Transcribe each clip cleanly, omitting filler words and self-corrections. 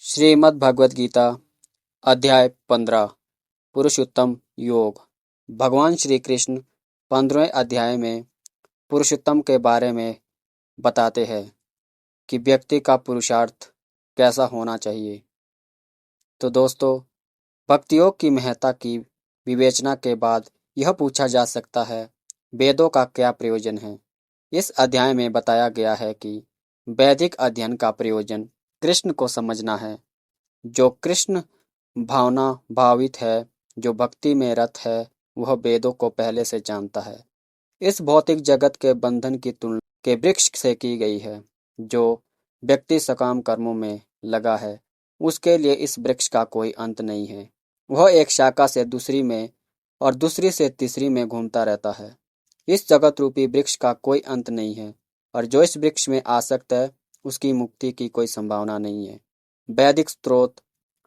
श्रीमद् भगवद गीता अध्याय 15 पुरुषोत्तम योग। भगवान श्री कृष्ण 15वें अध्याय में पुरुषोत्तम के बारे में बताते हैं कि व्यक्ति का पुरुषार्थ कैसा होना चाहिए। तो दोस्तों, भक्ति योग की महत्ता की विवेचना के बाद यह पूछा जा सकता है, वेदों का क्या प्रयोजन है। इस अध्याय में बताया गया है कि वैदिक अध्ययन का प्रयोजन कृष्ण को समझना है। जो कृष्ण भावना भावित है, जो भक्ति में रत है, वह वेदों को पहले से जानता है। इस भौतिक जगत के बंधन की तुलना के वृक्ष से की गई है। जो व्यक्ति सकाम कर्मों में लगा है, उसके लिए इस वृक्ष का कोई अंत नहीं है। वह एक शाखा से दूसरी में और दूसरी से तीसरी में घूमता रहता है। इस जगत रूपी वृक्ष का कोई अंत नहीं है, और जो इस वृक्ष में आसक्त है, उसकी मुक्ति की कोई संभावना नहीं है। वैदिक स्रोत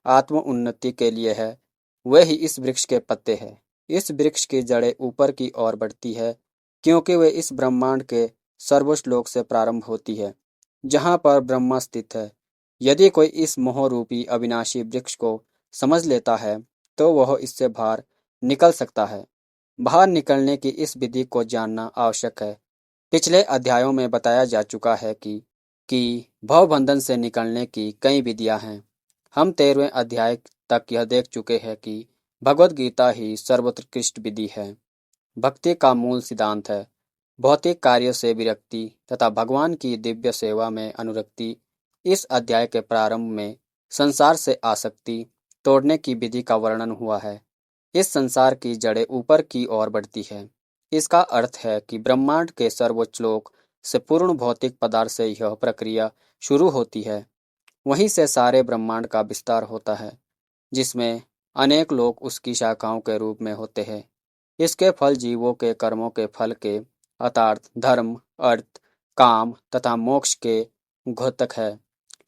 आत्म उन्नति के लिए है, वे ही इस वृक्ष के पत्ते हैं। इस वृक्ष की जड़ें ऊपर की ओर बढ़ती है, क्योंकि वे इस ब्रह्मांड के सर्वश्लोक से प्रारंभ होती है, जहाँ पर ब्रह्मा स्थित है। यदि कोई इस मोह रूपी अविनाशी वृक्ष को समझ लेता है, तो वह इससे बाहर निकल सकता है। बाहर निकलने की इस विधि को जानना आवश्यक है। पिछले अध्यायों में बताया जा चुका है कि भवबंधन से निकलने की कई विधियां हैं। हम 13वें अध्याय तक यह देख चुके हैं कि भगवद गीता ही सर्वोत्कृष्ट विधि है, भक्ति का मूल सिद्धांत है। भौतिक कार्य से विरक्ति तथा भगवान की दिव्य सेवा में अनुरक्ति। इस अध्याय के प्रारंभ में संसार से आसक्ति तोड़ने की विधि का वर्णन हुआ है। इस संसार की जड़ें ऊपर की ओर बढ़ती है। इसका अर्थ है कि ब्रह्मांड के सर्वोच्च लोक से पूर्ण भौतिक पदार्थ से यह प्रक्रिया शुरू होती है। वहीं से सारे ब्रह्मांड का विस्तार होता है, जिसमें अनेक लोग उसकी शाखाओं के रूप में होते हैं। इसके फल जीवों के कर्मों के फल के अर्थात धर्म, अर्थ, काम तथा मोक्ष के घोतक है।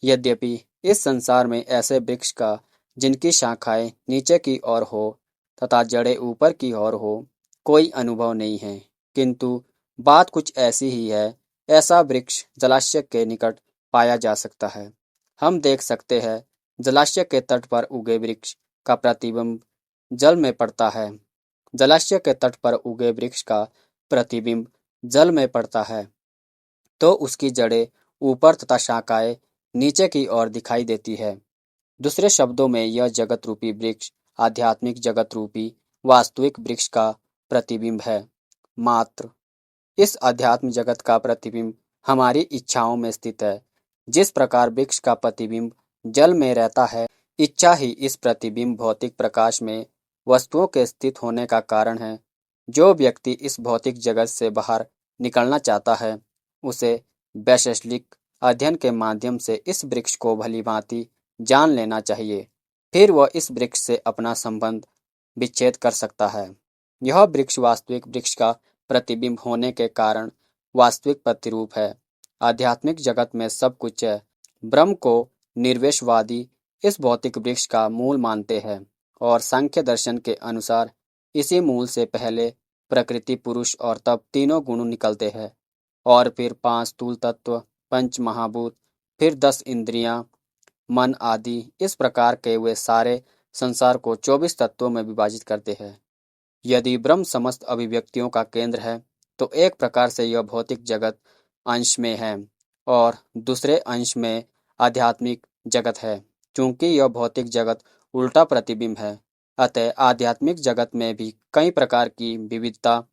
यद्यपि इस संसार में ऐसे वृक्ष का जिनकी शाखाएं नीचे की ओर हो तथा जड़ें ऊपर की ओर हो, कोई अनुभव नहीं है, किंतु बात कुछ ऐसी ही है। ऐसा वृक्ष जलाशय के निकट पाया जा सकता है। हम देख सकते हैं, जलाशय के तट पर उगे वृक्ष का प्रतिबिंब जल में पड़ता है। जलाशय के तट पर उगे वृक्ष का प्रतिबिंब जल में पड़ता है, तो उसकी जड़ें ऊपर तथा शाखाएं नीचे की ओर दिखाई देती है। दूसरे शब्दों में, यह जगत रूपी वृक्ष आध्यात्मिक जगत रूपी वास्तविक वृक्ष का प्रतिबिंब है। मात्र इस अध्यात्म जगत का प्रतिबिंब हमारी इच्छाओं में स्थित है। जिस प्रकार वृक्ष का प्रतिबिंब जल में रहता है, इच्छा ही इस प्रतिबिंब भौतिक प्रकाश में वस्तुओं के स्थित होने का कारण है। जो व्यक्ति इस भौतिक जगत से बाहर निकलना चाहता है, उसे वैशेषिक अध्ययन के माध्यम से इस वृक्ष को भलीभांति जान लेना चाहिए। फिर वह इस वृक्ष से अपना संबंध विच्छेद कर सकता है। यह वृक्ष वास्तविक वृक्ष का प्रतिबिंब होने के कारण वास्तविक प्रतिरूप है। आध्यात्मिक जगत में सब कुछ है। ब्रह्म को निर्विशेषवादी इस भौतिक वृक्ष का मूल मानते हैं, और सांख्य दर्शन के अनुसार इसी मूल से पहले प्रकृति, पुरुष और तब तीनों गुण निकलते हैं, और फिर 5 स्थूल तत्व, 5 महाभूत, फिर 10 इंद्रियां, मन आदि। इस प्रकार के वे सारे संसार को 24 तत्वों में विभाजित करते हैं। यदि ब्रह्म समस्त अभिव्यक्तियों का केंद्र है, तो एक प्रकार से यह भौतिक जगत अंश में है और दूसरे अंश में आध्यात्मिक जगत है। चूंकि यह भौतिक जगत उल्टा प्रतिबिंब है, अतः आध्यात्मिक जगत में भी कई प्रकार की विविधता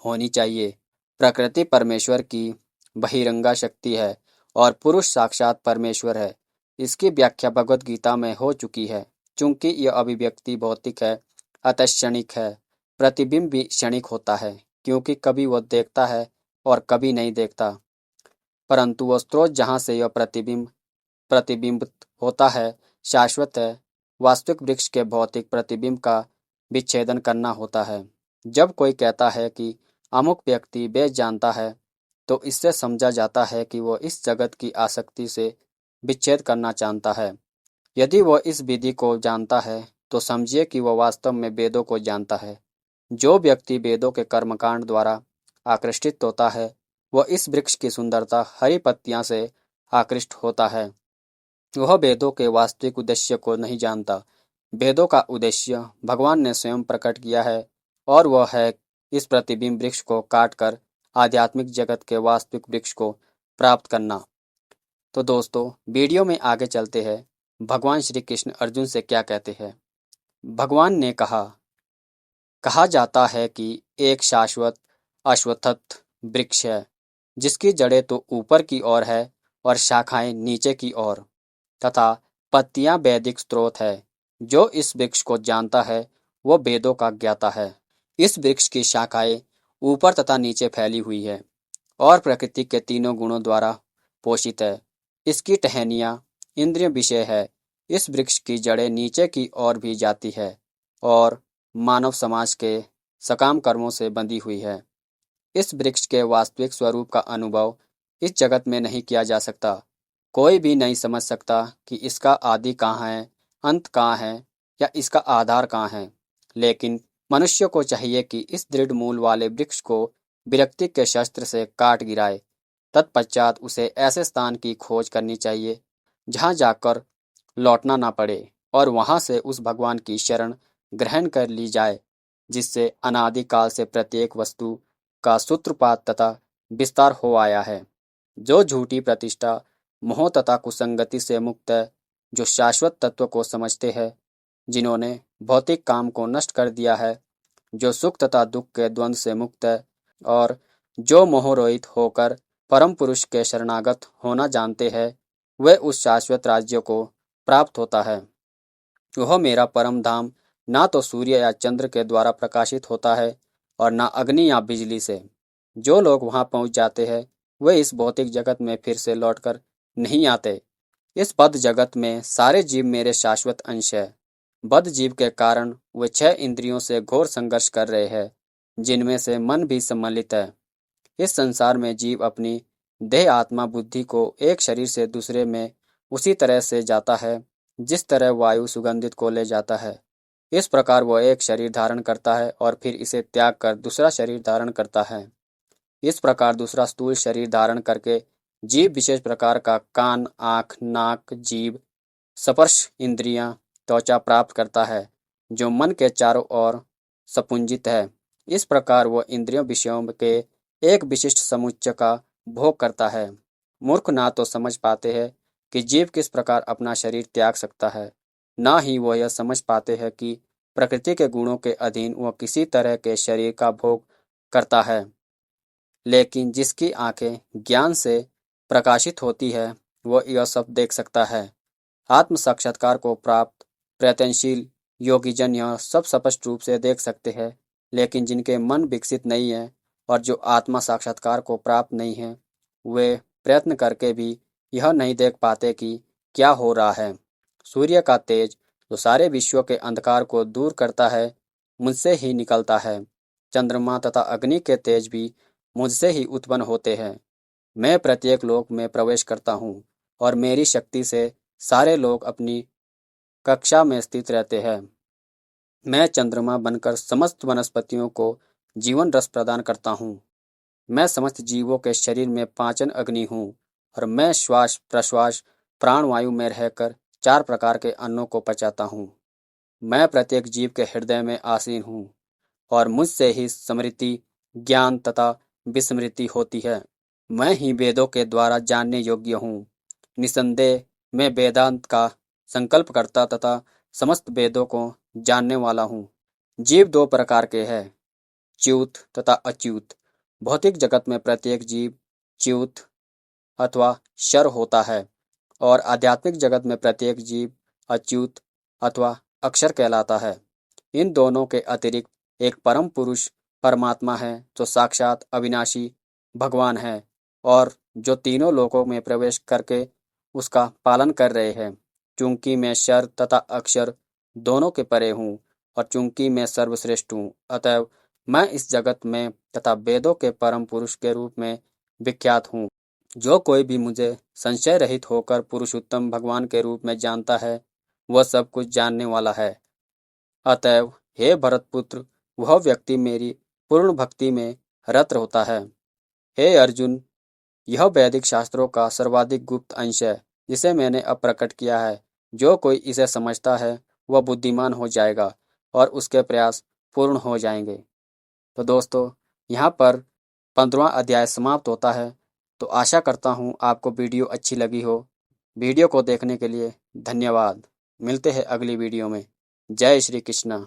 होनी चाहिए। प्रकृति परमेश्वर की बहिरंगा शक्ति है और पुरुष साक्षात परमेश्वर है। इसकी व्याख्या भगवद गीता में हो चुकी है। चूंकि यह अभिव्यक्ति भौतिक है, अतः क्षणिक है। प्रतिबिंब भी क्षणिक होता है, क्योंकि कभी वह देखता है और कभी नहीं देखता। परंतु वह स्रोत जहाँ से यह प्रतिबिंबित होता है, शाश्वत है। वास्तविक वृक्ष के भौतिक प्रतिबिंब का विच्छेदन करना होता है। जब कोई कहता है कि अमुक व्यक्ति वेद जानता है, तो इससे समझा जाता है कि वह इस जगत की आसक्ति से विच्छेद करना चाहता है। यदि वह इस विधि को जानता है, तो समझिए कि वह वास्तव में वेदों को जानता है। जो व्यक्ति वेदों के कर्मकांड द्वारा आकृष्टित होता है, वह इस वृक्ष की सुंदरता, हरी पत्तियां से आकृष्ट होता है। वह वेदों के वास्तविक उद्देश्य को नहीं जानता। वेदों का उद्देश्य भगवान ने स्वयं प्रकट किया है और वह है इस प्रतिबिंब वृक्ष को काटकर आध्यात्मिक जगत के वास्तविक वृक्ष को प्राप्त करना। तो दोस्तों, वीडियो में आगे चलते हैं। भगवान श्री कृष्ण अर्जुन से क्या कहते हैं। भगवान ने कहा जाता है कि एक शाश्वत अश्वत्थ वृक्ष है जिसकी जड़ें तो ऊपर की ओर है और शाखाएं नीचे की ओर, तथा पत्तियां वैदिक स्रोत है। जो इस वृक्ष को जानता है वो वेदों का ज्ञाता है। इस वृक्ष की शाखाएं ऊपर तथा नीचे फैली हुई है और प्रकृति के तीनों गुणों द्वारा पोषित है। इसकी टहनियाँ इंद्रिय विषय है। इस वृक्ष की जड़ें नीचे की ओर भी जाती है और मानव समाज के सकाम कर्मों से बंधी हुई है। इस वृक्ष के वास्तविक स्वरूप का अनुभव इस जगत में नहीं किया जा सकता। कोई भी नहीं समझ सकता कि इसका आदि कहाँ है, अंत कहाँ है या इसका आधार कहाँ है। लेकिन मनुष्य को चाहिए कि इस दृढ़ मूल वाले वृक्ष को विरक्ति के शस्त्र से काट गिराए। तत्पश्चात उसे ऐसे स्थान की खोज करनी चाहिए जहाँ जाकर लौटना ना पड़े और वहाँ से उस भगवान की शरण ग्रहण कर ली जाए जिससे अनादिकाल से प्रत्येक वस्तु का सूत्रपात तथा विस्तार हो आया है। जो झूठी प्रतिष्ठा, मोह तथा कुसंगति से मुक्त है, जो शाश्वत तत्व को समझते हैं, जिन्होंने भौतिक काम को नष्ट कर दिया है, जो सुख तथा दुख के द्वंद्व से मुक्त है और जो मोहरहित होकर परम पुरुष के शरणागत होना जानते हैं, वे उस शाश्वत राज्य को प्राप्त होता है। वह मेरा परम धाम ना तो सूर्य या चंद्र के द्वारा प्रकाशित होता है और ना अग्नि या बिजली से। जो लोग वहां पहुंच जाते हैं वे इस भौतिक जगत में फिर से लौटकर नहीं आते। इस बद्ध जगत में सारे जीव मेरे शाश्वत अंश है। बद्ध जीव के कारण वे 6 इंद्रियों से घोर संघर्ष कर रहे हैं, जिनमें से मन भी सम्मिलित है। इस संसार में जीव अपनी देह, आत्मा, बुद्धि को एक शरीर से दूसरे में उसी तरह से जाता है जिस तरह वायु सुगंधित को ले जाता है। इस प्रकार वह एक शरीर धारण करता है और फिर इसे त्याग कर दूसरा शरीर धारण करता है। इस प्रकार दूसरा स्थूल शरीर धारण करके जीव विशेष प्रकार का कान, आँख, नाक, जीभ, स्पर्श इंद्रियां, त्वचा प्राप्त करता है जो मन के चारों ओर सपुंजित है। इस प्रकार वह इंद्रियों विषयों के एक विशिष्ट समुच्चय का भोग करता है। मूर्ख ना तो समझ पाते हैं कि जीव किस प्रकार अपना शरीर त्याग सकता है, ना ही वह यह समझ पाते हैं कि प्रकृति के गुणों के अधीन वह किसी तरह के शरीर का भोग करता है। लेकिन जिसकी आंखें ज्ञान से प्रकाशित होती है वह यह सब देख सकता है। आत्म साक्षात्कार को प्राप्त प्रयत्नशील योगीजन यह सब स्पष्ट रूप से देख सकते हैं, लेकिन जिनके मन विकसित नहीं है और जो आत्मा साक्षात्कार को प्राप्त नहीं है, वे प्रयत्न करके भी यह नहीं देख पाते कि क्या हो रहा है। सूर्य का तेज जो सारे विश्व के अंधकार को दूर करता है, मुझसे ही निकलता है। चंद्रमा तथा अग्नि के तेज भी मुझसे ही उत्पन्न होते हैं। मैं प्रत्येक लोक में प्रवेश करता हूँ और मेरी शक्ति से सारे लोग अपनी कक्षा में स्थित रहते हैं। मैं चंद्रमा बनकर समस्त वनस्पतियों को जीवन रस प्रदान करता हूँ। मैं समस्त जीवों के शरीर में पाचन अग्नि हूँ और मैं श्वास प्रश्वास प्राणवायु में रहकर 4 प्रकार के अन्नों को पचाता हूँ। मैं प्रत्येक जीव के हृदय में आसीन हूँ और मुझसे ही स्मृति, ज्ञान तथा विस्मृति होती है। मैं ही वेदों के द्वारा जानने योग्य हूँ। निसंदेह मैं वेदांत का संकल्प करता तथा समस्त वेदों को जानने वाला हूँ। जीव 2 प्रकार के हैं, च्युत तथा अच्युत। भौतिक जगत में प्रत्येक जीव च्युत अथवा शर होता है और आध्यात्मिक जगत में प्रत्येक जीव अच्युत अथवा अक्षर कहलाता है। इन दोनों के अतिरिक्त एक परम पुरुष परमात्मा है जो साक्षात अविनाशी भगवान है और जो तीनों लोकों में प्रवेश करके उसका पालन कर रहे हैं। चूंकि मैं शर तथा अक्षर दोनों के परे हूँ और चूंकि मैं सर्वश्रेष्ठ हूँ, अतएव मैं इस जगत में तथा वेदों के परम पुरुष के रूप में विख्यात हूँ। जो कोई भी मुझे संशय रहित होकर पुरुषोत्तम भगवान के रूप में जानता है, वह सब कुछ जानने वाला है। अतएव हे भरतपुत्र, वह व्यक्ति मेरी पूर्ण भक्ति में रत होता है। हे अर्जुन, यह वैदिक शास्त्रों का सर्वाधिक गुप्त अंश है जिसे मैंने अब प्रकट किया है। जो कोई इसे समझता है वह बुद्धिमान हो जाएगा और उसके प्रयास पूर्ण हो जाएंगे। तो दोस्तों, यहाँ पर 15वां अध्याय समाप्त होता है। तो आशा करता हूँ आपको वीडियो अच्छी लगी हो। वीडियो को देखने के लिए धन्यवाद। मिलते हैं अगली वीडियो में। जय श्री कृष्णा।